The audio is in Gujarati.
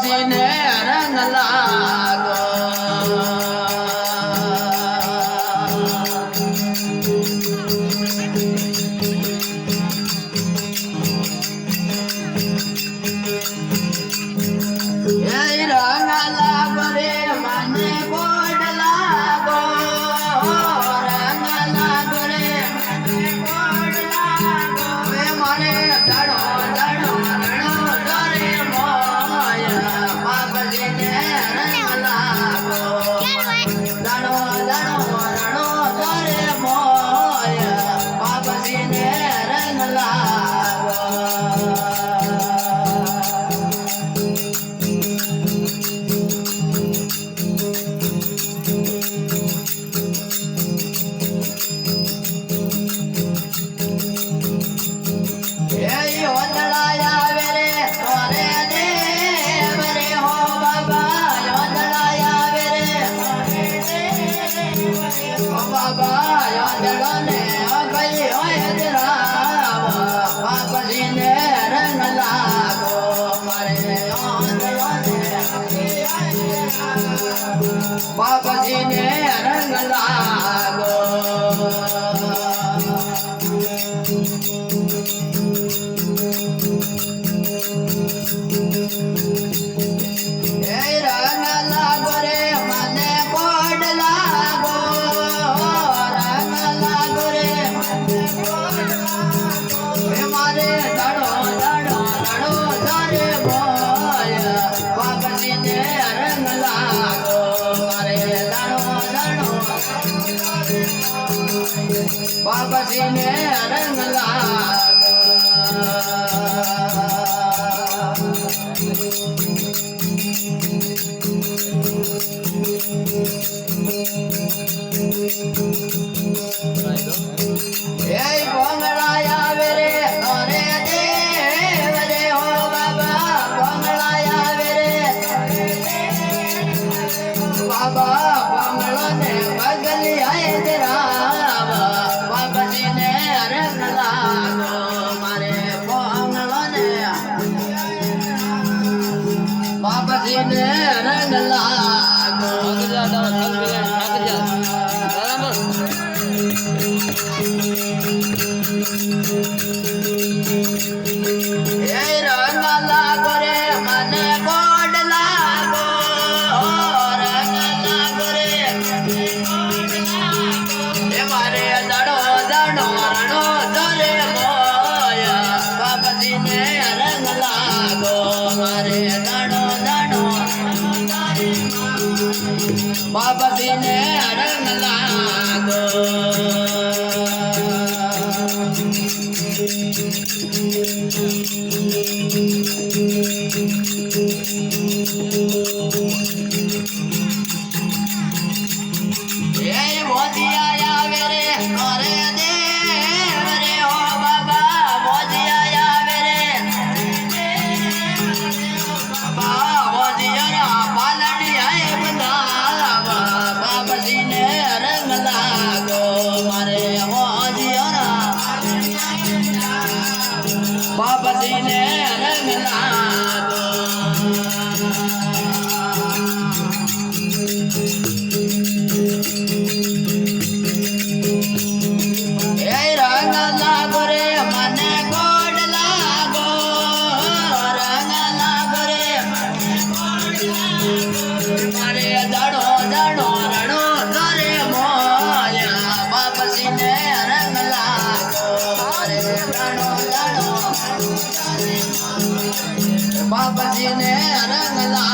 બાબાજીને રંગ લાગો બાબાજીને રંગ લાગો બાબાજીને રંગ લાગો એ કોંગળા આવે રે અરે દેવ રે હો બાબા કોંગળા આવે રે બાબા કોંગળો ને પગલી આય તેરા બાબાજીને રંગ લાગો મારે કોંગળો ને બાબાજીને રંગ લાગો બાબાજીને રંગ લાગો એ મોદિયા આવે રે અરે દેવ રે હો બાબા મોદિયા આવે રે બાબા મોદિયા પાલડી આય બધા બાબાજીને રંગ લાગો મારે મોદિયા બાબાજીને રંગ લાગો બાબાજીને રંગ લાગો